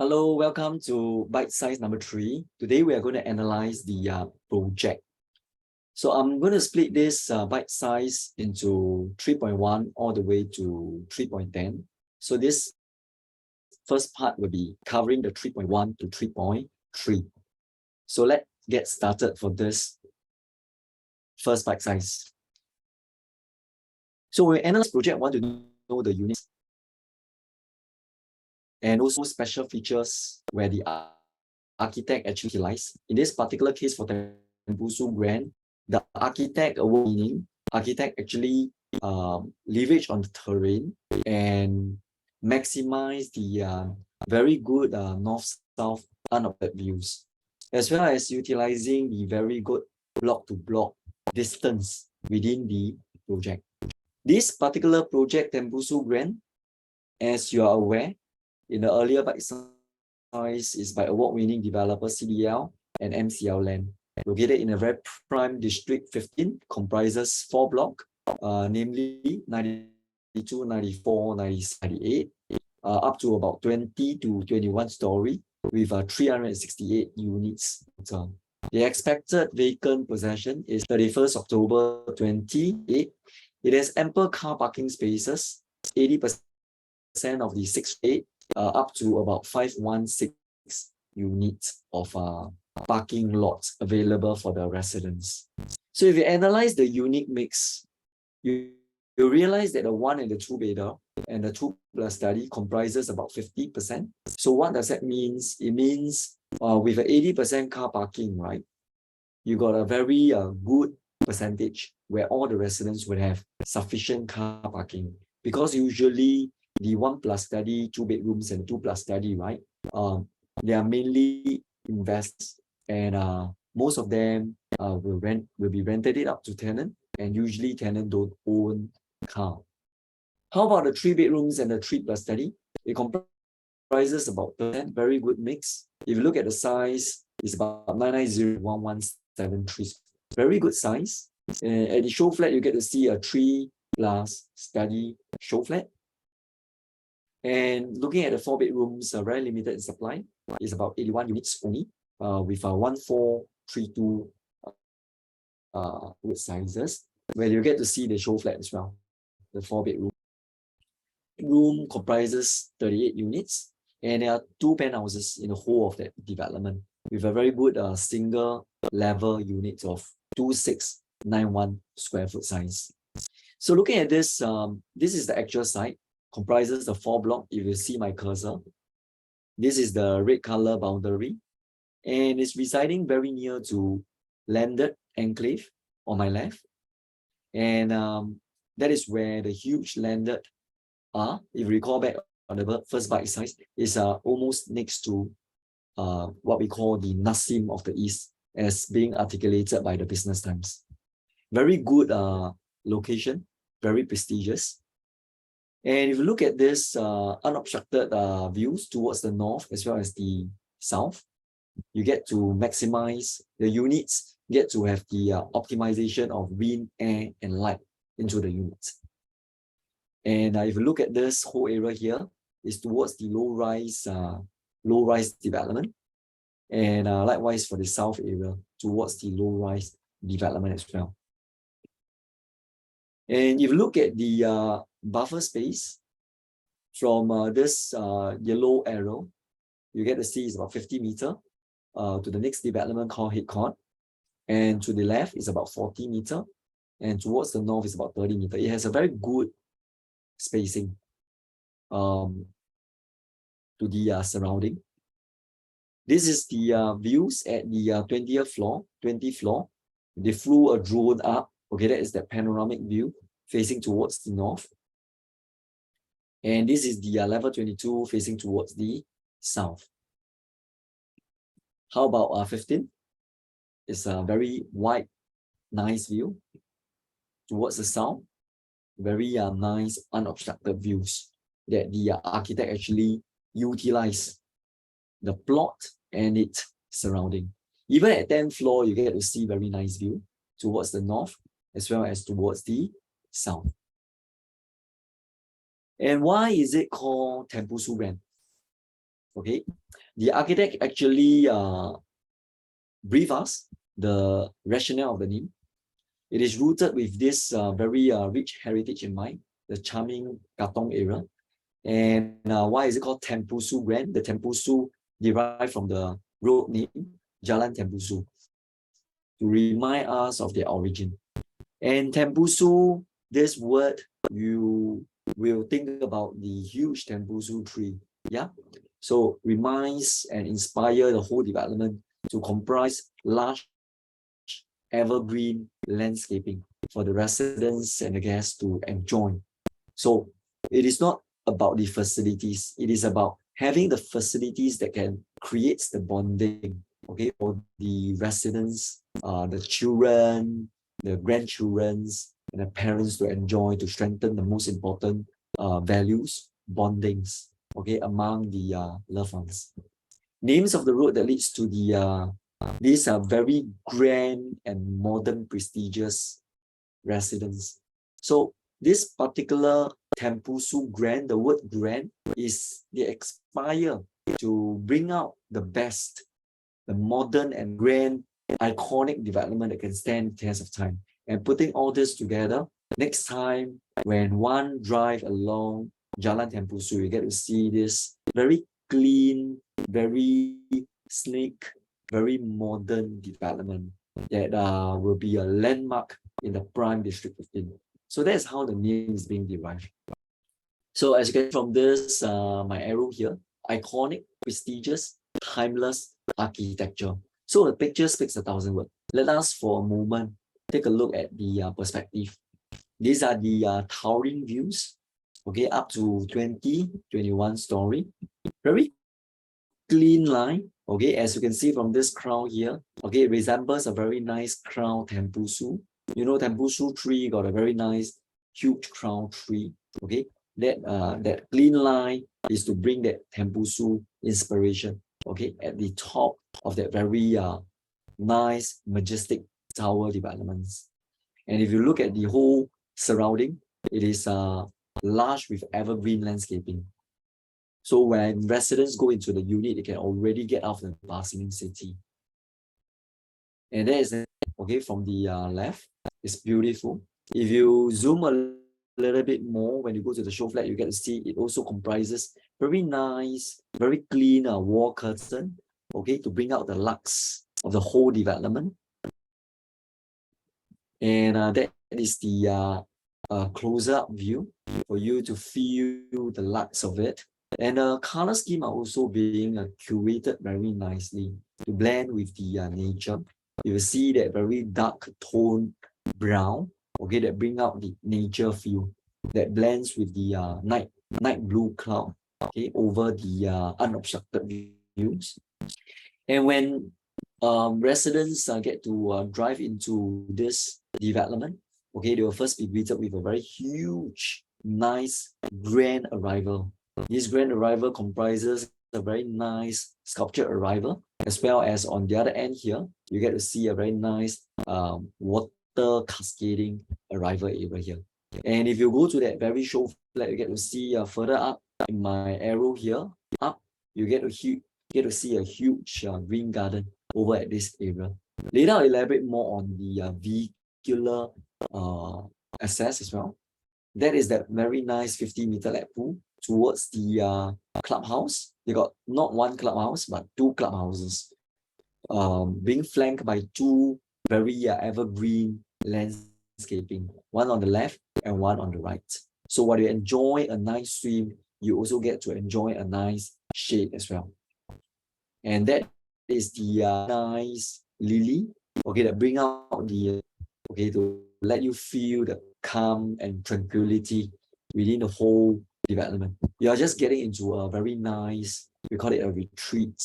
Hello, welcome to bite size number 3. Today we are going to analyze the project. So I'm going to split this bite size into 3.1 all the way to 3.10. So this first part will be covering the 3.1 to 3.3. So let's get started for this first bite size. So we analyze project, want to know the units and also special features where the architect actually utilized. In this particular case for Tembusu Grand, the architect actually leverage on the terrain and maximize the very good north-south unobstructed views, as well as utilizing the very good block-to-block distance within the project. This particular project, Tembusu Grand, as you are aware, in the earlier bite size is by award-winning developer CDL and MCL Land, located in a very prime district 15, comprises 4 blocks, namely 92, 94, 98, up to about 20 to 21 story with 368 units. The expected vacant possession is 31st October 28. It has ample car parking spaces, 80% of the 6.8 up to about 516 units of parking lots available for the residents. So if you analyze the unique mix, you realize that the 1 and the 2 bedder and the 2 plus study comprises about 50%. So what does that mean? It means with an 80% car parking, right, you got a very good percentage where all the residents would have sufficient car parking, because usually the 1 plus study, 2 bedrooms and 2 plus study, right? They are mainly investors, and most of them will be rented it up to tenant, and usually tenant don't own car. How about the 3 bedrooms and the 3 plus study? It comprises about 10%, very good mix. If you look at the size, it's about 990-1173, very good size. And at the show flat, you get to see a 3 plus study show flat. And looking at the 4 bedrooms, very limited in supply. It's about 81 units only, with 1432 wood sizes, where you get to see the show flat as well. The 4 bedroom room comprises 38 units, and there are 2 penthouses in the whole of that development, with a very good single level unit of 2691 square foot size. So looking at this, this is the actual site. Comprises the 4 block. If you see my cursor, this is the red color boundary, and it's residing very near to Landed Enclave on my left, and that is where the huge Landed are. If you recall back on the first bite size, is almost next to what we call the Nassim of the East, as being articulated by the Business Times. Very good location, very prestigious. And if you look at this unobstructed views towards the north as well as the south, you get to maximize the units, get to have the optimization of wind, air, and light into the units. And if you look at this whole area here, is towards the low-rise development. And likewise for the south area, towards the low-rise development as well. And if you look at the buffer space from this yellow arrow, you get to see it's about 50 meters to the next development called Head Court. And to the left is about 40 meters. And towards the north is about 30 meters. It has a very good spacing to the surrounding. This is the views at the 20th floor, 20th floor. They flew a drone up. Okay, that is the panoramic view facing towards the north. And this is the level 22 facing towards the south. How about 15? It's a very wide, nice view towards the south. Very nice unobstructed views that the architect actually utilized the plot and its surrounding. Even at 10th floor, you get to see very nice view towards the north as well as towards the south. And why is it called Tembusu Grand? Okay, the architect actually brief us the rationale of the name. It is rooted with this very rich heritage in mind, the charming Katong area. And why is it called Tembusu Grand? The Tembusu derived from the road name, Jalan Tembusu, to remind us of their origin. And Tembusu, this word, you will think about the huge Tembusu tree. Yeah. So reminds and inspire the whole development to comprise large evergreen landscaping for the residents and the guests to enjoy. So it is not about the facilities, it is about having the facilities that can create the bonding, okay, for the residents, the children, the grandchildrens, and the parents to enjoy, to strengthen the most important values, bondings, okay, among the loved ones. Names of the road that leads to the these are very grand and modern, prestigious residence. So this particular Tembusu Grand, the word grand, is the aspire to bring out the best, the modern and grand, iconic development that can stand the test of time. And putting all this together, next time when one drive along Jalan Tembusu, you get to see this very clean, very sleek, very modern development that will be a landmark in the prime district of India. So that's how the name is being derived. So as you can see from this, my arrow here, iconic, prestigious, timeless architecture. So the picture speaks 1,000 words. Let us for a moment take a look at the perspective. These are the towering views, okay, up to 20, 21 story. Very clean line, okay, as you can see from this crown here, okay, it resembles a very nice crown Tembusu. You know, Tembusu tree got a very nice, huge crown tree, okay. That clean line is to bring that Tembusu inspiration, okay, at the top of that very nice, majestic tower developments. And if you look at the whole surrounding, it is large with evergreen landscaping. So when residents go into the unit, they can already get out of the bustling city. And that is, okay, from the left, it's beautiful. If you zoom a little bit more, when you go to the show flat, you get to see it also comprises very nice, very clean wall curtain, okay, to bring out the lux of the whole development. And that is the close-up view for you to feel the lux of it. And the color scheme are also being curated very nicely to blend with the nature. You will see that very dark tone brown, okay, that bring out the nature feel that blends with the night blue cloud, okay, over the unobstructed views. And when residents get to drive into this development, okay, they will first be greeted with a very huge, nice, grand arrival. This grand arrival comprises a very nice sculptured arrival, as well as on the other end here, you get to see a very nice water cascading arrival area here. And if you go to that very show flat, you get to see further up in my arrow here, up, you get to see a huge green garden over at this area. Later, I'll elaborate more on the vehicular access as well. That is that very nice 50-meter lap pool towards the clubhouse. They got not one clubhouse, but two clubhouses, being flanked by two very evergreen landscaping, one on the left and one on the right. So while you enjoy a nice swim, you also get to enjoy a nice shade as well. And that is the nice lily, okay, that bring out the, okay, to let you feel the calm and tranquility within the whole development. You are just getting into a very nice, we call it a retreat,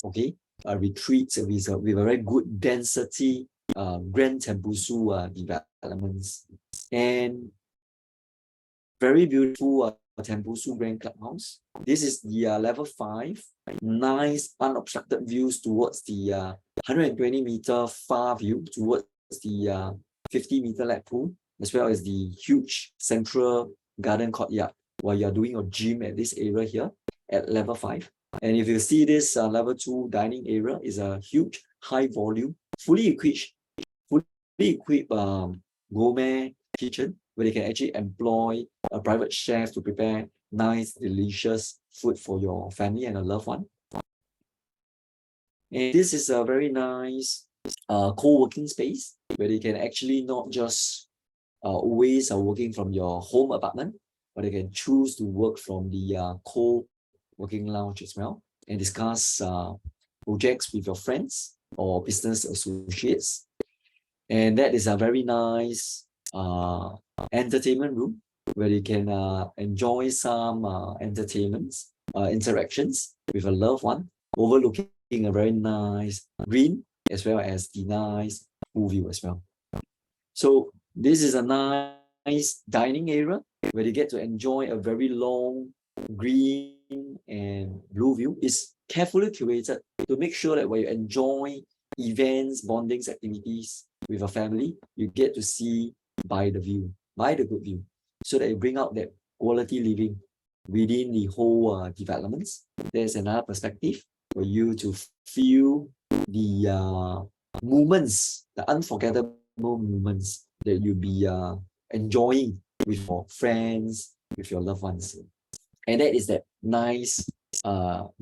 okay, a retreat with a very good density, Grand Tembusu developments. And very beautiful Tembusu Grand Clubhouse. This is the level 5, nice unobstructed views towards the 120-meter far view towards the 50-meter lap pool, as well as the huge central garden courtyard while you're doing your gym at this area here at level 5. And if you see this level 2 dining area is a huge, high volume, fully equipped gourmet kitchen where they can actually employ a private chef to prepare nice, delicious food for your family and a loved one. And this is a very nice co-working space where they can actually not just always working from your home apartment, but they can choose to work from the co-working lounge as well and discuss projects with your friends or business associates. And that is a very nice entertainment room where you can enjoy some entertainments, interactions with a loved one, overlooking a very nice green as well as the nice pool view as well. So this is a nice dining area where you get to enjoy a very long green and blue view. It's carefully curated to make sure that when you enjoy events, bondings, activities with a family, you get to see by the view, by the good view, so that you bring out that quality living within the whole developments. There's another perspective for you to feel the moments, the unforgettable moments that you'll be enjoying with your friends, with your loved ones. And that is that nice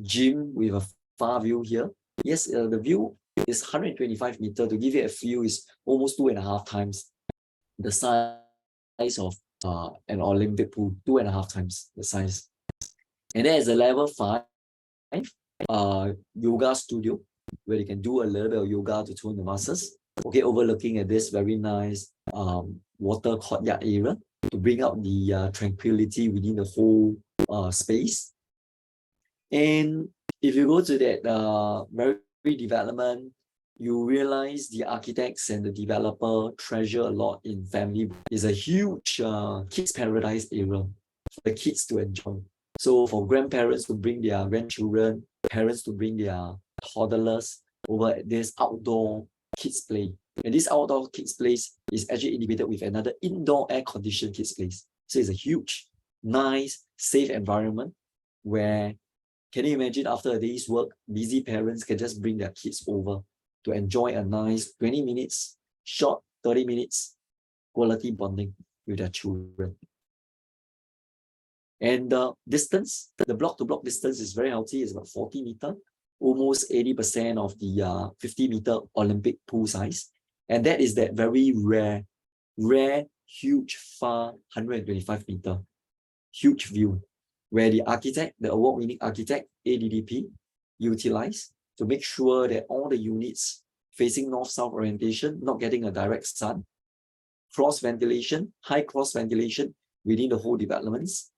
gym with a far view here. Yes, the view is 125 meters. To give you a feel, is almost 2.5 times the size of an Olympic pool, 2.5 times the size. And there is a level 5 yoga studio where you can do a little bit of yoga to tone the muscles. Okay, overlooking at this very nice water courtyard area to bring out the tranquility within the whole space. And if you go to that very development, you realize the architects and the developer treasure a lot in family. It's a huge kids paradise area for the kids to enjoy. So for grandparents to bring their grandchildren, parents to bring their toddlers over at this outdoor kids play. And this outdoor kids place is actually integrated with another indoor air-conditioned kids place. So it's a huge, nice, safe environment where, can you imagine, after a day's work, busy parents can just bring their kids over to enjoy a nice 20 minutes, short 30 minutes quality bonding with their children. And the distance, the block-to-block distance is very healthy. It's about 40 meters, almost 80% of the 50-meter Olympic pool size. And that is that very rare, huge, far 125 meter, huge view, where the architect, the award-winning architect, ADDP, utilized to make sure that all the units facing north-south orientation, not getting a direct sun, cross ventilation, high cross ventilation within the whole developments,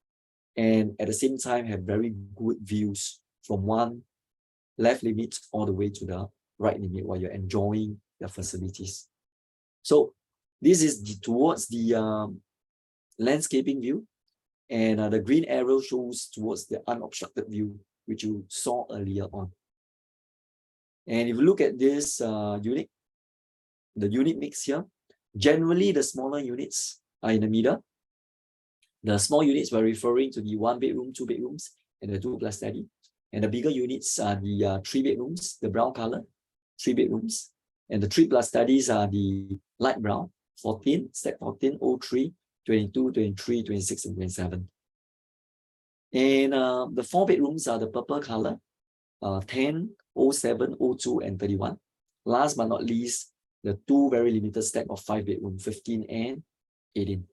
and at the same time have very good views from one left limit all the way to the right limit while you're enjoying the facilities. So this is towards the landscaping view, and the green arrow shows towards the unobstructed view, which you saw earlier on. And if you look at this unit, the unit mix here, generally the smaller units are in the middle. The small units were referring to the 1 bedroom, 2 bedrooms, and the 2+ study. And the bigger units are the 3 bedrooms, the brown color, 3 bedrooms. And the 3+ studies are the light brown, 14, stack 14, 03, 22, 23, 26, and 27. And the 4 bedrooms are the purple color, 10, 07, 02, and 31. Last but not least, the 2 very limited stack of 5 bedroom, 15 and 18.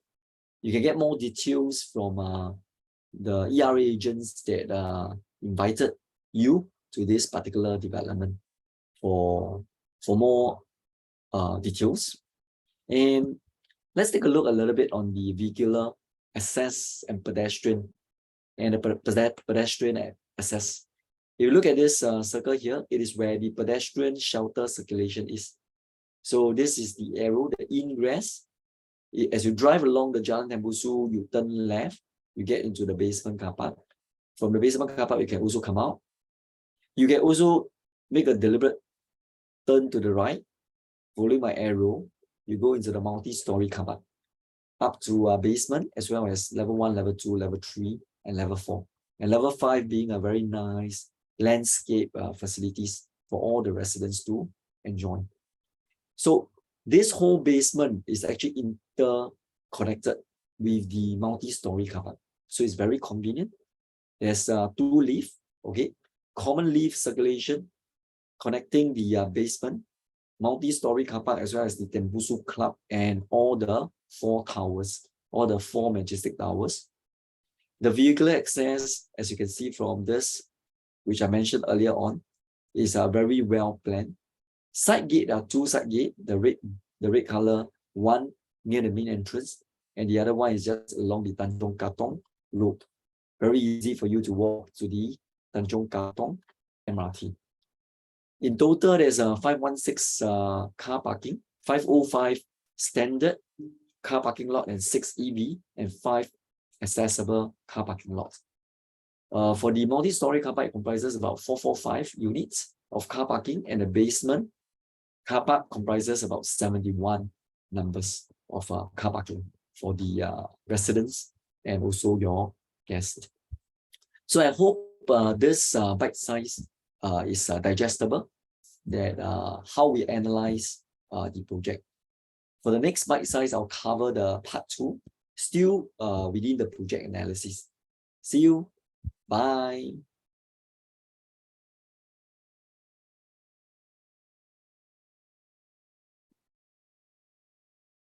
You can get more details from the ERA agents that invited you to this particular development for more details. And let's take a look a little bit on the vehicular access and pedestrian access. If you look at this circle here, it is where the pedestrian shelter circulation is. So this is the arrow, the ingress. As you drive along the Jalan Tembusu, you turn left, you get into the basement car park. From the basement car park, you can also come out. You can also make a deliberate turn to the right, following my arrow. You go into the multi-story car park, up to basement, as well as level 1, level 2, level 3, and level 4. And level 5 being a very nice landscape facilities for all the residents to enjoy. So this whole basement is actually interconnected with the multi-story car park. So it's very convenient. There's 2 lifts, okay? Common lift circulation connecting the basement, multi-story car park, as well as the Tembusu Club and all the 4 towers, all the 4 majestic towers. The vehicular access, as you can see from this, which I mentioned earlier on, is very well planned. Side gate, there are 2 side gates, the red color, one near the main entrance, and the other one is just along the Tanjong Katong road. Very easy for you to walk to the Tanjong Katong MRT. In total, there's a 516 car parking, 505 standard car parking lot, and 6 EV and 5 accessible car parking lots. For the multi-story car park, it comprises about 445 units of car parking, and the basement car park comprises about 71 numbers of car parking for the residents and also your guests. So I hope this bite size is digestible, that how we analyze the project. For the next bite size, I'll cover the part 2, still within the project analysis. See you. Bye.